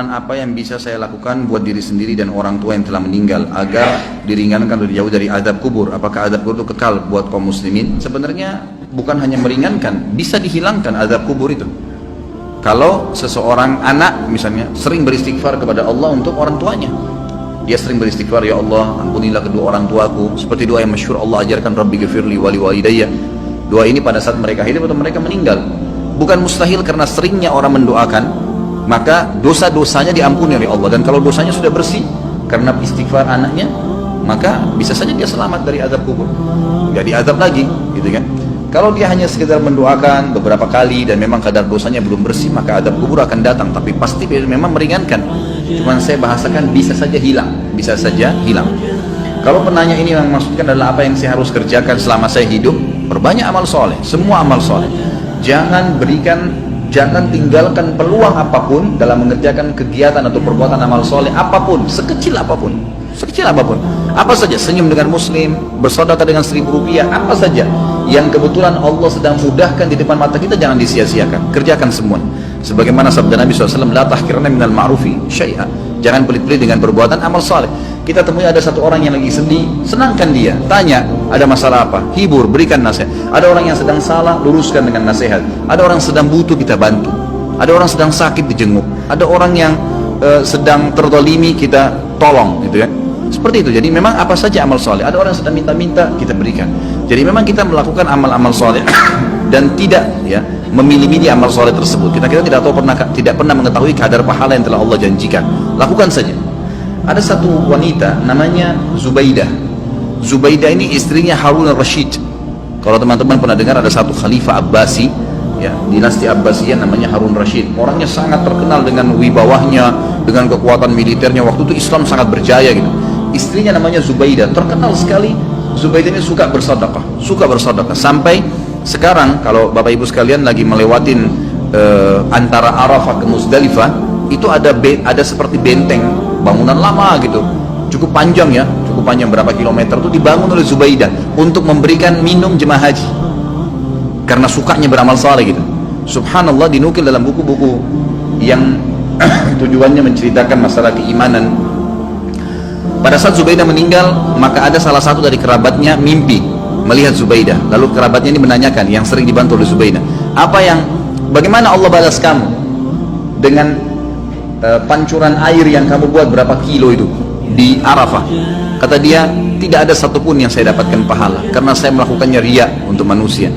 amalan apa yang bisa saya lakukan buat diri sendiri dan orang tua yang telah meninggal agar diringankan atau dijauh dari azab kubur? Apakah azab kubur itu kekal buat kaum muslimin? Sebenarnya bukan hanya meringankan, bisa dihilangkan azab kubur itu. Kalau seseorang anak misalnya sering beristighfar kepada Allah untuk orang tuanya, dia sering beristighfar, ya Allah ampunilah kedua orang tuaku, seperti doa yang masyhur Allah ajarkan, Rabbi ghafirli wali walidayya. Doa ini pada saat mereka hidup atau mereka meninggal. Bukan mustahil karena seringnya orang mendoakan, maka dosa-dosanya diampuni oleh Allah. Dan kalau dosanya sudah bersih karena istighfar anaknya, maka bisa saja dia selamat dari azab kubur, nggak diazab lagi, gitu kan. Kalau dia hanya sekedar mendoakan beberapa kali dan memang kadar dosanya belum bersih, maka azab kubur akan datang, tapi pasti memang meringankan. Cuman saya bahasakan bisa saja hilang, bisa saja hilang. Kalau penanya ini yang maksudkan adalah apa yang saya harus kerjakan selama saya hidup, perbanyak amal soleh, semua amal soleh. Jangan tinggalkan peluang apapun dalam mengerjakan kegiatan atau perbuatan amal soleh apapun, sekecil apapun, apa saja, senyum dengan muslim, bersedekah dengan 1.000 rupiah, apa saja yang kebetulan Allah sedang mudahkan di depan mata kita, jangan disia-siakan, kerjakan semua. Sebagaimana sabda Nabi SAW, la tahkiranna minal ma'rufi syai'a, jangan pelit-pelit dengan perbuatan amal soleh. Kita temui ada satu orang yang lagi sedih, senangkan dia, tanya ada masalah apa, hibur, berikan nasihat. Ada orang yang sedang salah, luruskan dengan nasihat. Ada orang sedang butuh, kita bantu. Ada orang sedang sakit, dijenguk. Ada orang yang sedang terzalimi, kita tolong, gitu kan. Seperti itu. Jadi memang apa saja amal soleh. Ada orang yang sedang minta-minta, kita berikan. Jadi memang kita melakukan amal-amal soleh dan tidak ya memilih-milih amal soleh tersebut. Kita tidak pernah mengetahui kadar pahala yang telah Allah janjikan. Lakukan saja. Ada satu wanita namanya Zubaidah. Zubaidah ini istrinya Harun al-Rashid. Kalau teman-teman pernah dengar ada satu khalifah Abbasi, ya, dinasti Abbasiyah namanya Harun Rashid. Orangnya sangat terkenal dengan wibawahnya, dengan kekuatan militernya. Waktu itu Islam sangat berjaya gitu. Istrinya namanya Zubaidah, terkenal sekali. Zubaidah ini suka bersedekah. Sampai sekarang kalau Bapak Ibu sekalian lagi melewatin antara Arafah ke Muzdalifah, itu ada seperti benteng, bangunan lama gitu, cukup panjang berapa kilometer, itu dibangun oleh Zubaidah untuk memberikan minum jemaah haji karena sukanya beramal saleh gitu. Subhanallah, dinukil dalam buku-buku yang tujuannya menceritakan masalah keimanan. Pada saat Zubaidah meninggal, maka ada salah satu dari kerabatnya mimpi melihat Zubaidah. Lalu kerabatnya ini menanyakan, yang sering dibantu oleh Zubaidah, bagaimana Allah balas kamu dengan pancuran air yang kamu buat berapa kilo itu di Arafah? Kata dia, tidak ada satupun yang saya dapatkan pahala karena saya melakukannya riya untuk manusia.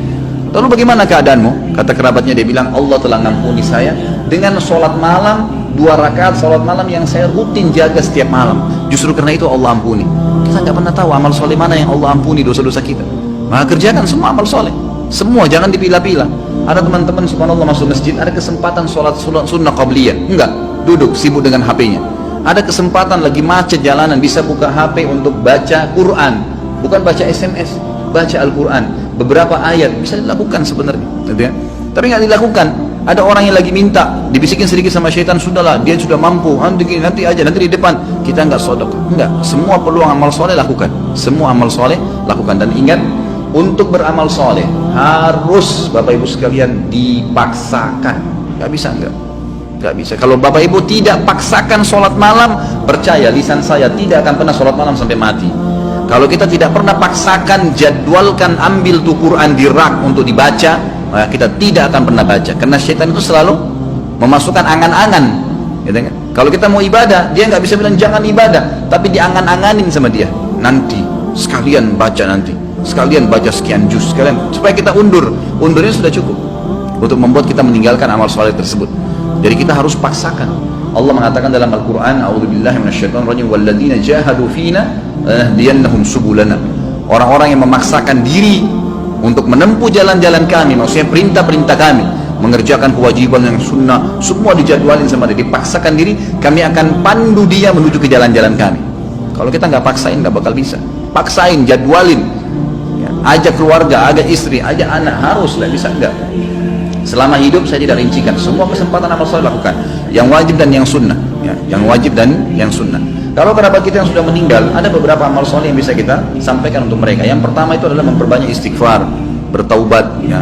Lalu bagaimana keadaanmu? Kata kerabatnya, dia bilang, Allah telah mengampuni saya dengan sholat malam, 2 rakaat sholat malam yang saya rutin jaga setiap malam. Justru karena itu Allah ampuni. Kita nggak pernah tahu amal soleh mana yang Allah ampuni dosa-dosa kita. Maka kerjakan semua amal soleh, semua, jangan dipilah-pilah. Ada teman-teman subhanallah masuk masjid, ada kesempatan sholat sunnah qabliyah, enggak, duduk sibuk dengan HP-nya. Ada kesempatan lagi macet jalanan, bisa buka HP untuk baca Quran, bukan baca SMS, baca Al-Quran, beberapa ayat bisa dilakukan sebenarnya, gitu ya. Tapi nggak dilakukan. Ada orang yang lagi minta, dibisikin sedikit sama syaitan, sudahlah, dia sudah mampu, nanti di depan, kita nggak sedekah, enggak. Semua peluang amal soleh lakukan, semua amal soleh lakukan. Dan ingat, untuk beramal soleh harus Bapak Ibu sekalian dipaksakan, nggak bisa, nggak bisa. Kalau Bapak Ibu tidak paksakan sholat malam, percaya lisan saya tidak akan pernah sholat malam sampai mati. Kalau kita tidak pernah paksakan, jadwalkan, ambil tuh Quran di rak untuk dibaca, maka kita tidak akan pernah baca, karena syaitan itu selalu memasukkan angan-angan, gitu kan? Kalau kita mau ibadah, dia nggak bisa bilang jangan ibadah, tapi diangan-anganin sama dia, nanti sekalian baca, nanti sekalian baca sekian juz, sekalian, supaya kita undurnya sudah cukup untuk membuat kita meninggalkan amal soleh tersebut. Jadi kita harus paksakan. Allah mengatakan dalam Al-Quran, a'udzubillahi minasyaitonirrajim, walladzina jahadu fina lanahdiyannahum subulana. Orang-orang yang memaksakan diri untuk menempuh jalan-jalan kami, maksudnya perintah-perintah kami, mengerjakan kewajiban yang sunnah, semua dijadwalin sama dia, dipaksakan diri, kami akan pandu dia menuju ke jalan-jalan kami. Kalau kita nggak paksain, nggak bakal bisa. Paksain, jadwalin, ya, ajak keluarga, ajak istri, ajak anak, harus, nggak bisa nggak. Selama hidup saya tidak rincikan, semua kesempatan amal soleh lakukan, yang wajib dan yang sunnah, ya, yang wajib dan yang sunnah. Kalau kerabat kita yang sudah meninggal, ada beberapa amal soleh yang bisa kita sampaikan untuk mereka. Yang pertama itu adalah memperbanyak istighfar, bertaubat, ya,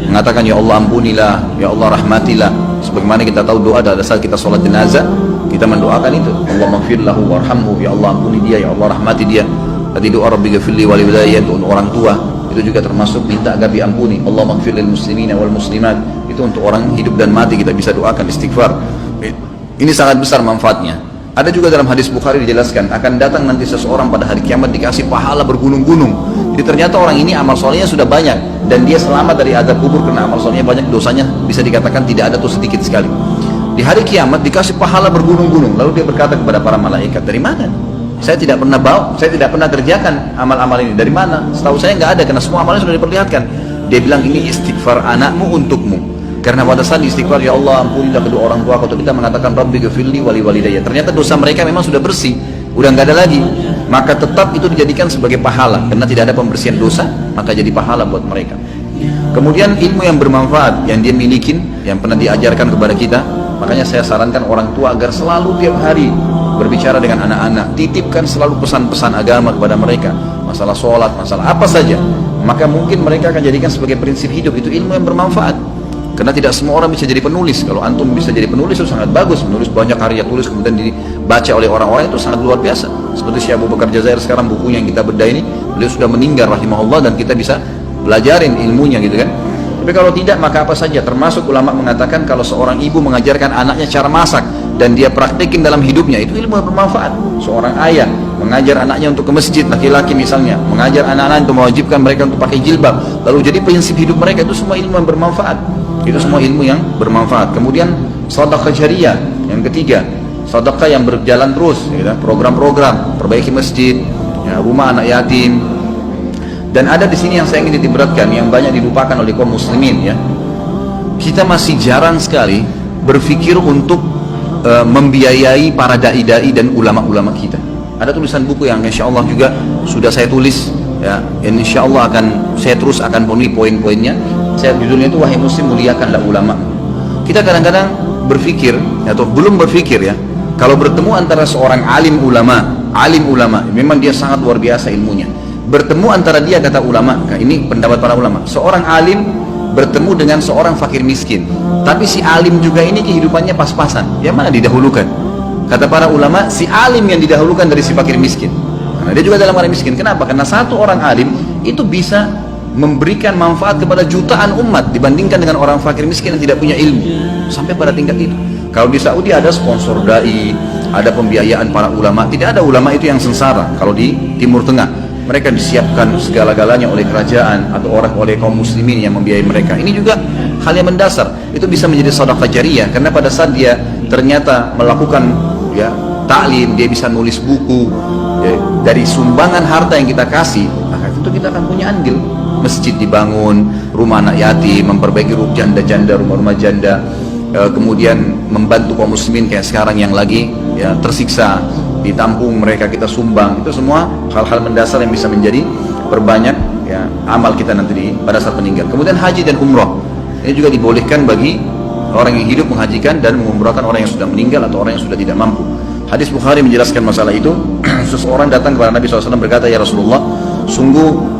mengatakan ya Allah ampunilah, ya Allah rahmatilah, Sebagaimana kita tahu doa pada saat kita sholat jenazah, kita mendoakan itu, Allahumma ighfir lahu warhamhu, ya Allah ampuni dia, ya Allah rahmati dia. Tadi doa Rabbi ghfirli wali walidayya untuk orang tua, itu juga termasuk minta agar diampuni. Allahumma ighfir lil muslimina wal muslimat, itu untuk orang hidup dan mati kita bisa doakan istighfar. Ini sangat besar manfaatnya. Ada juga dalam hadis Bukhari dijelaskan akan datang nanti seseorang pada hari kiamat dikasih pahala bergunung-gunung. Jadi ternyata orang ini amal solehnya sudah banyak dan dia selamat dari azab kubur karena amal solehnya banyak, dosanya bisa dikatakan tidak ada tuh sedikit sekali. Di hari kiamat dikasih pahala bergunung-gunung. Lalu dia berkata kepada para malaikat, dari mana? Saya tidak pernah kerjakan amal-amal ini. Dari mana? Setahu saya nggak ada karena semua amalnya sudah diperlihatkan. Dia bilang ini istighfar anakmu untukmu. Karena pada saat istighfar, ya Allah ampunilah kedua orang tua atau kita mengatakan Rabbi ghfirli wali walidayya, ternyata dosa mereka memang sudah bersih, udah nggak ada lagi, maka tetap itu dijadikan sebagai pahala karena tidak ada pembersihan dosa, maka jadi pahala buat mereka. Kemudian ilmu yang bermanfaat yang dia milikin, yang pernah diajarkan kepada kita, makanya saya sarankan orang tua agar selalu tiap hari berbicara dengan anak-anak, titipkan selalu pesan-pesan agama kepada mereka, masalah sholat, masalah apa saja, maka mungkin mereka akan jadikan sebagai prinsip hidup. Itu ilmu yang bermanfaat. Karena tidak semua orang bisa jadi penulis. Kalau antum bisa jadi penulis itu sangat bagus, menulis banyak karya tulis kemudian dibaca oleh orang-orang, itu sangat luar biasa. Seperti Syekh Abu Bakar Jazair sekarang, bukunya yang kita bedah ini, beliau sudah meninggal rahimahullah dan kita bisa belajarin ilmunya gitu kan. Tapi kalau tidak, maka apa saja. Termasuk ulama mengatakan kalau seorang ibu mengajarkan anaknya cara masak dan dia praktekin dalam hidupnya, itu ilmu yang bermanfaat. Seorang ayah mengajar anaknya untuk ke masjid, laki-laki misalnya, mengajar anak-anak untuk mewajibkan mereka untuk pakai jilbab, lalu jadi prinsip hidup mereka, itu semua ilmu yang bermanfaat. Itu semua ilmu yang bermanfaat. Kemudian sedekah jariyah yang ketiga, sedekah yang berjalan terus, ya, program-program perbaiki masjid, ya, rumah anak yatim. Dan ada di sini yang saya ingin ditiberatkan, yang banyak dilupakan oleh kaum muslimin, ya. Kita masih jarang sekali berpikir untuk membiayai para dai-dai dan ulama-ulama kita. Ada tulisan buku yang insya Allah juga sudah saya tulis, ya, insya Allah saya terus akan penuhi poin-poinnya. Saya judulnya itu wahai muslim muliakanlah ulama. Kita kadang-kadang berpikir atau belum berpikir, ya, kalau bertemu antara seorang alim ulama, memang dia sangat luar biasa ilmunya. Bertemu antara dia, kata ulama, ini pendapat para ulama, seorang alim bertemu dengan seorang fakir miskin, tapi si alim juga ini kehidupannya pas-pasan, yang mana didahulukan? Kata para ulama, si alim yang didahulukan dari si fakir miskin. Karena dia juga dalam keadaan miskin. Kenapa? Karena satu orang alim itu bisa memberikan manfaat kepada jutaan umat dibandingkan dengan orang fakir miskin yang tidak punya ilmu. Sampai pada tingkat itu. Kalau di Saudi ada sponsor dai, ada pembiayaan para ulama. Tidak ada ulama itu yang sengsara. Kalau di Timur Tengah, mereka disiapkan segala-galanya oleh kerajaan atau oleh kaum muslimin yang membiayai mereka. Ini juga hal yang mendasar. Itu bisa menjadi sedekah jariyah karena pada saat dia ternyata melakukan, ya, taklim, dia bisa nulis buku, ya, dari sumbangan harta yang kita kasih, maka itu kita akan punya andil. Masjid dibangun, rumah anak yatim, memperbaiki janda-janda, rumah-rumah janda, kemudian membantu kaum muslimin kayak sekarang yang lagi, ya, tersiksa, ditampung mereka, kita sumbang. Itu semua hal-hal mendasar yang bisa menjadi perbanyak, ya, amal kita nanti pada saat meninggal. Kemudian haji dan umrah ini juga dibolehkan bagi orang yang hidup menghajikan dan mengumrahkan orang yang sudah meninggal atau orang yang sudah tidak mampu. Hadis Bukhari menjelaskan masalah itu. Seseorang datang kepada Nabi SAW berkata, ya Rasulullah, sungguh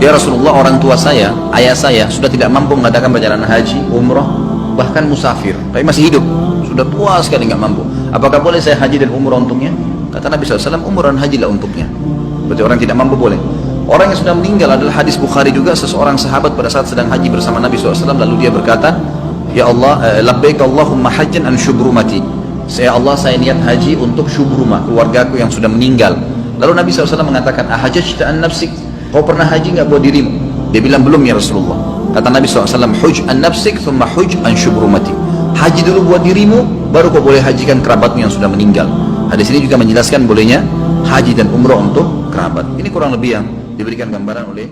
ya Rasulullah, orang tua saya, ayah saya sudah tidak mampu mengadakan perjalanan haji, umrah, bahkan musafir, tapi masih hidup, sudah tua sekali nggak mampu. Apakah boleh saya haji dan umrah untuknya? Kata Nabi SAW, umrah dan hajilah untuknya. Berarti orang tidak mampu boleh. Orang yang sudah meninggal adalah hadis Bukhari juga, seseorang sahabat pada saat sedang haji bersama Nabi SAW, lalu dia berkata, ya Allah, labbaik Allahumma hajjan an syubrumati. Ya Allah, saya niat haji untuk syubrumah, keluargaku yang sudah meninggal. Lalu Nabi SAW mengatakan, ahajjta an nafsik, kau pernah haji nggak buat dirimu? Dia bilang, belum ya Rasulullah. Kata Nabi SAW, huj an nafsik thumma huj an syubrumati. Haji dulu buat dirimu, baru kau boleh hajikan kerabatmu yang sudah meninggal. Hadis ini juga menjelaskan bolehnya haji dan umrah untuk kerabat. Ini kurang lebih yang diberikan gambaran oleh